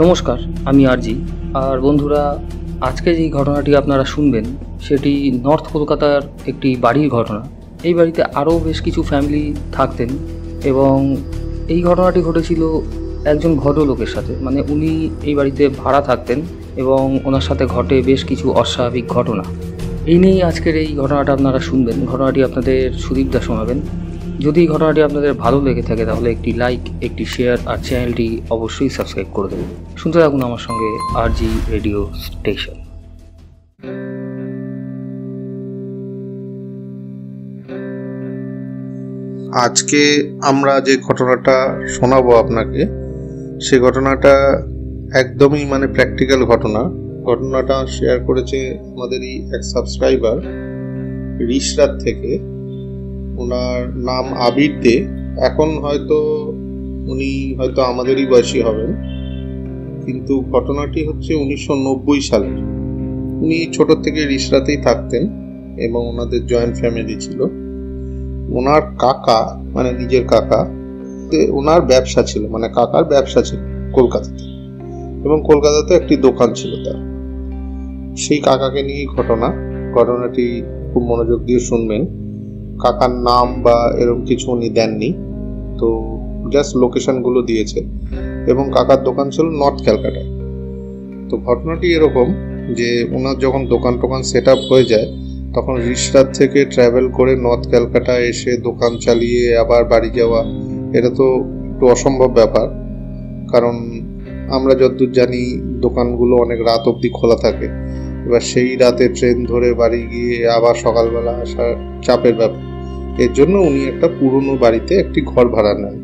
নমস্কার, আমি আরজি। আর বন্ধুরা, আজকে যেই ঘটনাটি আপনারা শুনবেন সেটি নর্থ কলকাতার একটি বাড়ির ঘটনা। এই বাড়িতে আরও বেশ কিছু ফ্যামিলি থাকতেন এবং এই ঘটনাটি ঘটেছিল একজন ভদ্রলোকের সাথে। মানে উনি এই বাড়িতে ভাড়া থাকতেন এবং ওনার সাথে ঘটে বেশ কিছু অস্বাভাবিক ঘটনা। এই নিয়েই আজকের এই ঘটনাটা আপনারা শুনবেন। ঘটনাটি আপনাদের সুদীপদা শোনাবেন। যদি এই ঘটনাটি আপনাদের ভালো লেগে থাকে তাহলে একটি লাইক, একটি শেয়ার আর চ্যানেলটি অবশ্যই সাবস্ক্রাইব করে দেবেন। শুনতে থাকুন আমার সঙ্গে আরজি রেডিও স্টেশন। আজকে আমরা যে ঘটনাটা শোনাবো আপনাকে, সে ঘটনাটা একদমই প্র্যাকটিক্যাল ঘটনাটা শেয়ার করেছে আমাদেরই এক সাবস্ক্রাইবার রিশরাত থেকে। ওনার নাম আবির দে। এখন উনি হয়তো আমাদেরই বয়সী হবেন, কিন্তু ঘটনাটি হচ্ছে 1990 সালের। উনি ছোট থেকে রিশরাতেই থাকতেন এবং ওনাদের জয়েন্ট ফ্যামিলি ছিল। ওনার কাকা, নিজের কাকা, ওনার ব্যবসা ছিল, কাকার ব্যবসা ছিল কলকাতাতে, এবং কলকাতাতে একটি দোকান ছিল তার। সেই কাকাকে নিয়ে ঘটনাটি খুব মনোযোগ দিয়ে শুনবেন। কাকার নাম বা এরকম কিছু উনি দেননি, তো জাস্ট লোকেশনগুলো দিয়েছে, এবং কাকার দোকান ছিল নর্থ ক্যালকাটায়। তো ঘটনাটি এরকম যে ওনার যখন দোকান সেট আপ হয়ে যায়, তখন রিশরাত থেকে ট্রাভেল করে নর্থ ক্যালকাটা এসে দোকান চালিয়ে আবার বাড়ি যাওয়া, এটা তো একটু অসম্ভব ব্যাপার। কারণ আমরা যতদূর জানি দোকানগুলো অনেক রাত অবধি খোলা থাকে। এবার সেই রাতে ট্রেন ধরে বাড়ি গিয়ে আবার সকালবেলা আসা চাপের ব্যাপার। এর জন্য উনি একটা পুরনো বাড়িতে একটি ঘর ভাড়া নেন।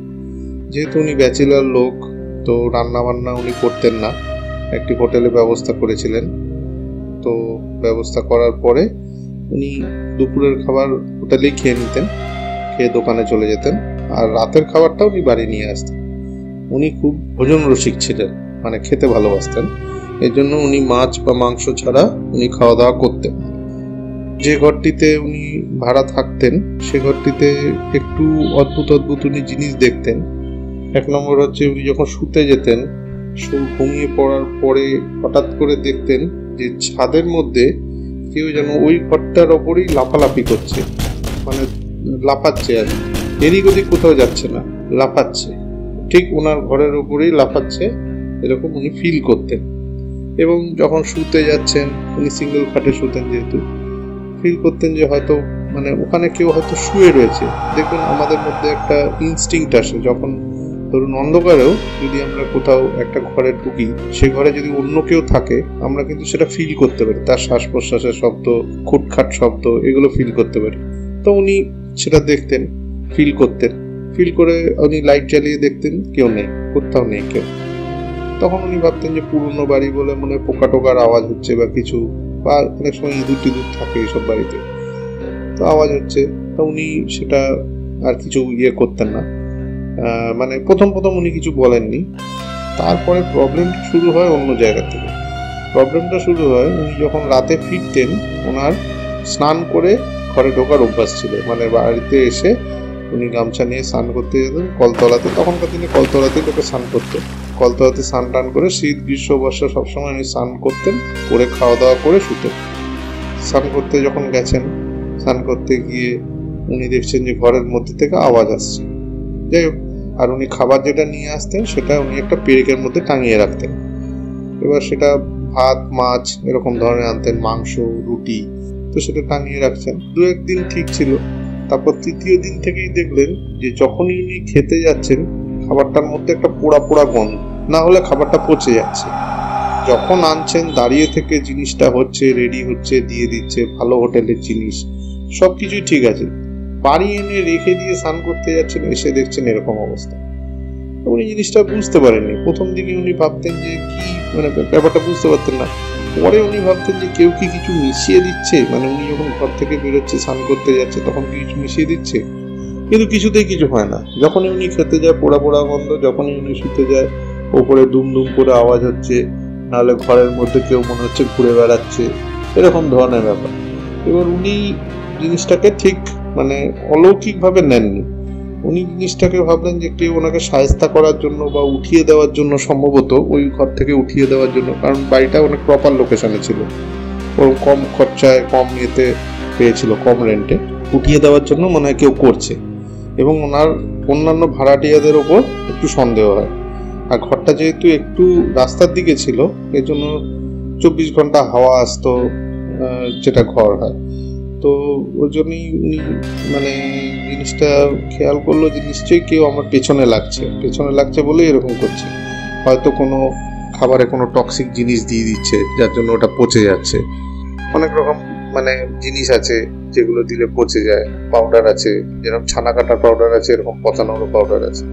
যেহেতু উনি ব্যাচেলার লোক, তো রান্না বান্না উনি করতেন না, একটি হোটেলে ব্যবস্থা করেছিলেন। তো ব্যবস্থা করার পরে উনি দুপুরের খাবার হোটেলেই খেয়ে নিতেন, খেয়ে দোকানে চলে যেতেন, আর রাতের খাবারটা উনি বাড়ি নিয়ে আসতেন। উনি খুব ভোজন রসিক ছিলেন, খেতে ভালোবাসতেন। এর জন্য উনি মাছ বা মাংস ছাড়া উনি খাওয়া দাওয়া করতেন। যে ঘরটিতে উনি ভাড়া থাকতেন সে ঘরটিতে একটু অদ্ভুত উনি জিনিস দেখতেন। এক নম্বর হচ্ছে, উনি যখন শুতে যেতেন, ঘুমিয়ে পড়ার পরে হঠাৎ করে দেখতেন যে ছাদের মধ্যে কেউ যেন ওই ঘরটার ওপরেই লাফালাফি করছে, লাফাচ্ছে, আর এদিক ওদিক কোথাও যাচ্ছে না, লাফাচ্ছে, ঠিক ওনার ঘরের ওপরেই লাফাচ্ছে, এরকম উনি ফিল করতেন। এবং যখন শুতে যাচ্ছেন, উনি সিঙ্গেল খাটে শুতেন, যেহেতু ফিল করতেন যে হয়তো ওখানে কেউ হয়তো শুয়ে রয়েছে। দেখবেন আমাদের মধ্যে একটা ইনস্টিংক্ট আসে, যখন ধরুন অন্ধকারেও যদি আমরা কোথাও একটা ঘরে ঢুকি, সে ঘরে যদি অন্য কেউ থাকে, আমরা কিন্তু সেটা ফিল করতে পারি, তার শ্বাস প্রশ্বাসের শব্দ, খুটখাট শব্দ, এগুলো ফিল করতে পারি। তো উনি সেটা দেখতেন, ফিল করতেন। ফিল করে উনি লাইট জ্বালিয়ে দেখতেন কেউ নেই, কোথাও নেই কেউ। তখন উনি ভাবতেন যে পুরনো বাড়ি বলে মনে পোকা টোকার আওয়াজ হচ্ছে বা কিছু, বা অনেক সময় ইঁদুর টিঁদুর থাকে এইসব বাড়িতে, তো আওয়াজ হচ্ছে। তো উনি সেটা আর কিছু করতেন না। প্রথম উনি কিছু বলেননি। তারপরে প্রবলেমটা শুরু হয় অন্য জায়গা থেকে। প্রবলেমটা শুরু হয় উনি যখন রাতে ফিরতেন, ওনার স্নান করে ঘরে ঢোকার অভ্যাস ছিল। বাড়িতে এসে উনি গামছা নিয়ে স্নান করতে যেতেন কলতলাতে। তখনকার দিনে কলতলাতেই লোকে স্নান করতেন। কলতলাতে স্নান টান করে শীত গ্রীষ্ম বর্ষা সবসময় উনি স্নান করতেন, করে খাওয়া দাওয়া করে শুতেন। স্নান করতে যখন গেছেন, স্নান করতে গিয়ে উনি দেখছেন যে ঘরের মধ্যে থেকে আওয়াজ আসছে। যাই হোক, আর উনি খাবার যেটা নিয়ে আসতেন সেটা উনি একটা পেরেকের মধ্যে টাঙিয়ে রাখতেন। এবার সেটা ভাত, মাছ এরকম ধরনের আনতেন, মাংস, রুটি, তো সেটা টাঙিয়ে রাখছেন। দু একদিন ঠিক ছিল। তারপর তৃতীয় দিন থেকেই দেখলেন যে যখনই উনি খেতে যাচ্ছেন, খাবারটার মধ্যে একটা পোড়া পোড়া গন্ধ, না হলে খাবারটা পচে যাচ্ছে। যখন আনছেন, দাঁড়িয়ে থেকে জিনিসটা হচ্ছে, রেডি হচ্ছে, দিয়ে দিচ্ছে, ভালো হোটেলের জিনিস, সবকিছুই ঠিক আছে। বাড়ি এনে রেখে দিয়ে স্নান করতে যাচ্ছেন, এসে দেখছেন এরকম অবস্থা। উনি জিনিসটা বুঝতে পারেননি। প্রথম দিকে উনি ভাবতেন যে কি, ব্যাপারটা বুঝতে পারতেন না। পরে উনি ভাবতেন যে কেউ কি কিছু মিশিয়ে দিচ্ছে, উনি যখন ঘর থেকে বেরোচ্ছে, স্নান করতে যাচ্ছে, তখন কি কিছু মিশিয়ে দিচ্ছে, কিন্তু কিছুতেই কিছু হয় না। যখনই উনি খেতে যায়, পোড়া পোড়া গন্ধ। যখনই উনি শুতে যায়, ওপরে দুম দুম করে আওয়াজ হচ্ছে, নাহলে ঘরের মধ্যে কেউ মনে হচ্ছে ঘুরে বেড়াচ্ছে, এরকম ধরনের ব্যাপার। এবার উনি জিনিসটাকে ঠিক অলৌকিক ভাবে নেননি। উনি জিনিসটাকে ভাবলেন যে কেউ ওনাকে সাহায্য করার জন্য বা উঠিয়ে দেওয়ার জন্য, সম্ভবত ওই ঘর থেকে উঠিয়ে দেওয়ার জন্য, কারণ বাড়িটা অনেক প্রপার লোকেশনে ছিল, ওরকম কম খরচায় কম ইয়েতে পেয়েছিল, কম রেন্টে, উঠিয়ে দেওয়ার জন্য মনে হয় কেউ করছে। এবং ওনার অন্যান্য ভাড়াটিয়াদের ওপর একটু সন্দেহ হয়। আর ঘরটা যেহেতু একটু রাস্তার দিকে ছিল, এর জন্য 24 ঘন্টা হাওয়া আসতো, যেটা ঘর হয়। তো ওই জন্যই উনি মানে জিনিসটা খেয়াল করলো যে নিশ্চয়ই কেউ আমার পেছনে লাগছে বলে এরকম করছে। হয়তো কোনো খাবারে কোনো টক্সিক জিনিস দিয়ে দিচ্ছে, যার জন্য ওটা পচে যাচ্ছে। অনেক রকম মানে জিনিস আছে যেগুলো দিলে পচে যায়, পাউডার আছে, যেরকম ছানা কাটার পাউডার আছে, এরকম পচানোরও পাউডার আছে,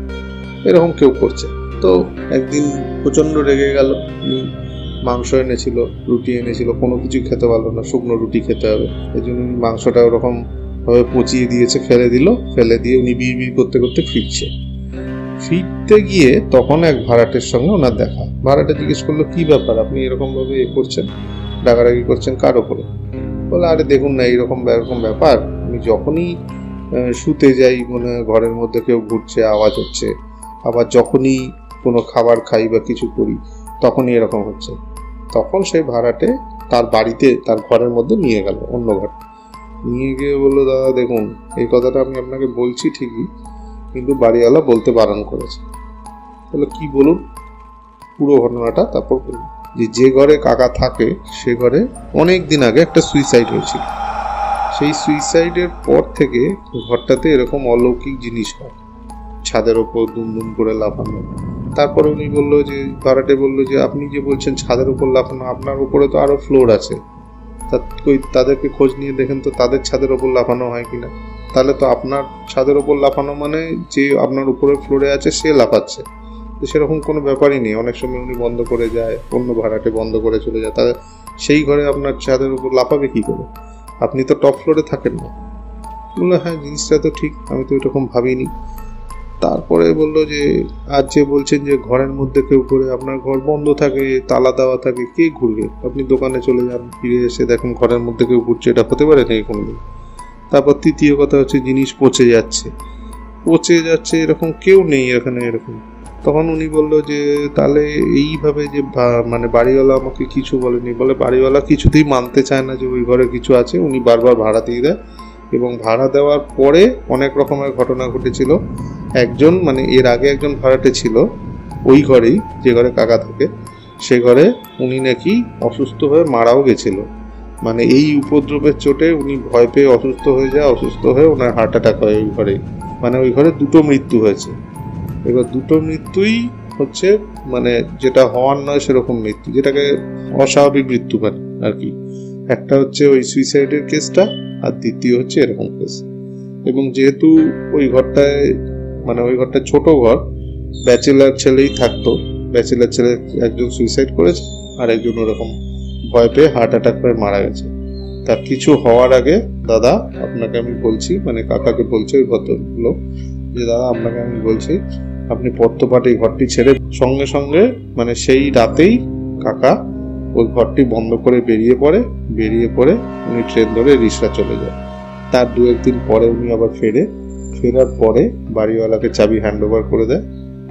এরকম কেউ করছে। তো একদিন প্রচণ্ড রেগে গেল। মাংস এনেছিল, রুটি এনেছিল, কোনো কিছু খেতে পারলো না, শুকনো রুটি খেতে হবে, এই জন্য মাংসটা ওরকম ভাবে পচিয়ে দিয়েছে, ফেলে দিয়ে উনি বিড় করতে করতে ফিরতে গিয়ে তখন এক ভাড়াটের সঙ্গে ওনার দেখা। ভাড়াটে জিজ্ঞেস করলো, কি ব্যাপার, আপনি এরকম ভাবে করছেন, ডাকাডাকি করছেন কার ওপরে? বলে, আরে দেখুন না, এরকম ব্যাপার, আমি যখনই শুতে যাই মনে হয় ঘরের মধ্যে কেউ ঘুরছে, আওয়াজ হচ্ছে, আবার যখনই কোনো খাবার খাই বা কিছু করি তখনই এরকম হচ্ছে। তখন সেই ভাড়াটে তার বাড়িতে, তার ঘরের মধ্যে নিয়ে গেল, অন্য ঘর নিয়ে গিয়ে বললো, দাদা দেখুন, এই কথাটা আমি আপনাকে বলছি ঠিকই, কিন্তু বাড়িওয়ালা বলতে বারণ করেছে। বললো, কি বলুন পুরো ঘটনাটা। তারপর বলুন যে ঘরে কাকা থাকে সে ঘরে অনেক দিন আগে একটা সুইসাইড হয়েছিল। সেই সুইসাইডের পর থেকে ঘরটাতে এরকম অলৌকিক জিনিস হয়, ছাদের ওপর দুম করে লাফানো। তারপরে উনি বললো যে, ভাড়াটে বললো যে, আপনি যে বলছেন ছাদের উপর লাফানো, আপনার উপরে তো আরো ফ্লোর আছে, তাদেরকে খোঁজ নিয়ে দেখেন তো তাদের ছাদের ওপর লাফানো হয় কিনা। তাহলে তো আপনার ছাদের ওপর লাফানো মানে যে আপনার উপরে ফ্লোরে আছে সে লাফাচ্ছে, সেরকম কোনো ব্যাপারই নেই। অনেক সময় উনি বন্ধ করে যায়, অন্য ভাড়াটে বন্ধ করে চলে যায়, তাহলে সেই ঘরে আপনার ছাদের উপর লাফাবে কি করে? আপনি তো টপ ফ্লোরে থাকেন না। বললো, হ্যাঁ জিনিসটা তো ঠিক, আমি তো এরকম ভাবিনি। তারপরে বললো যে, আর যে বলছেন যে ঘরের মধ্যে কেউ ঘুরে, আপনার ঘর বন্ধ থাকে, তালা দেওয়া থাকে, কে ঘুরবে? আপনি দোকানে চলে যান, ফিরে এসে দেখেন ঘরের মধ্যে কেউ ঘুরছে, এটা হতে পারে না কোনোদিন। তারপর তৃতীয় কথা হচ্ছে, জিনিস পচে যাচ্ছে, এরকম কেউ নেই এখানে এরকম। তখন উনি বললো যে, তাহলে এইভাবে যে মানে বাড়িওয়ালা আমাকে কিছু বলেনি? বলে, বাড়িওয়ালা কিছুতেই মানতে চায় না যে ওই ঘরে কিছু আছে, উনি বারবার ভাড়া দিয়ে দেয়, এবং ভাড়া দেওয়ার পরে অনেক রকমের ঘটনা ঘটেছিল। একজন মানে এর আগে একজন ভাড়াটে ছিল ওই ঘরেই, যে ঘরে কাকা থাকে, সে ঘরে উনি নাকি অসুস্থ হয়ে মারাও গেছিল। মানে এই উপদ্রবের চোটে উনি ভয় পেয়ে অসুস্থ হয়ে ওনার হার্ট অ্যাটাক হয় ওই ঘরে। মানে ওই ঘরে 2টো মৃত্যু হয়েছে। এবার 2টো মৃত্যুই হচ্ছে মানে যেটা হওয়ার নয় সেরকম মৃত্যু, যেটাকে অস্বাভাবিক মৃত্যু মানে আর কি। একটা হচ্ছে ওই সুইসাইডের কেসটা, আর দ্বিতীয় হচ্ছে এরকম কেস। এবং যেহেতু ওই ঘরটায় মানে ওই ঘরটা ছোট ঘর, ব্যাচেলার ছেলেই থাকতো, ব্যাচেলার ছেলে একজন সুইসাইড করেছে, আর একজন ওরকম ভয় পেয়ে হার্ট অ্যাটাক করে মারা গেছে। তার কিছু হওয়ার আগে, দাদা আপনাকে আমি বলছি, মানে কাকাকে বলছে ওই ভদ্রলোক, যে দাদা আপনাকে আমি বলছি, আপনি পত্রপাঠ এই ঘরটি ছেড়ে সঙ্গে সঙ্গে মানে সেই রাতেই কাকা ওই ঘরটি বন্ধ করে বেরিয়ে পড়ে উনি ট্রেন ধরে রিসরা চলে যায়। তার 2-1 দিন পরে উনি আবার ফেরার পরে বাড়িওয়ালাকে চাবি হ্যান্ড ওভার করে দেয়,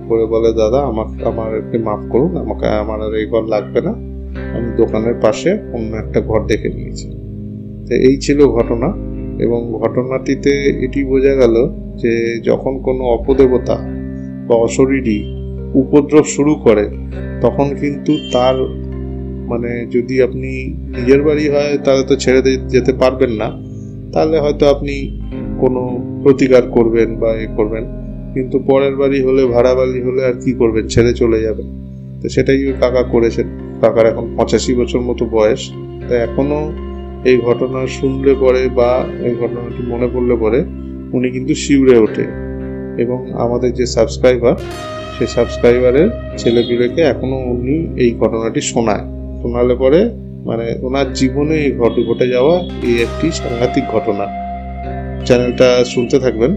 করে বলে, দাদা আমাকে মাফ করুন, আমার আর এই ঘর লাগবে না, আমি দোকানের পাশে অন্য একটা ঘর দেখে নিয়েছি। তো এই ছিল ঘটনা। এবং ঘটনাটিতে এটি বোঝা গেল যে যখন কোনো অপদেবতা বা অশরীরী উপদ্রব শুরু করে, তখন কিন্তু তার মানে যদি আপনি নিজের বাড়ি হয় তাহলে তো ছেড়ে যেতে পারবেন না, তাহলে হয়তো আপনি কোনো প্রতিকার করবেন বা করবেন, কিন্তু পরের বাড়ি হলে, ভাড়া বাড়ি হলে আর কি করবেন, ছেড়ে চলে যাবেন। তো সেটাই ওই কাকা করেছেন। কাকার এখন 85 বছর মতো বয়স। তো এখনো এই ঘটনা শুনলে পরে বা এই ঘটনাটি মনে পড়লে পরে উনি কিন্তু শিউরে ওঠে। এবং আমাদের যে সাবস্ক্রাইবার, সেই সাবস্ক্রাইবারের ছেলেপিলেকে এখনো উনি এই ঘটনাটি শোনালে পরে মানে ওনার জীবনে এই ঘটে যাওয়া এই একটি সাংঘাতিক ঘটনা। চ্যানেলটা শুনতে থাকবেন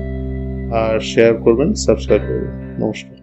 আর শেয়ার করবেন, সাবস্ক্রাইব করবেন। নমস্কার।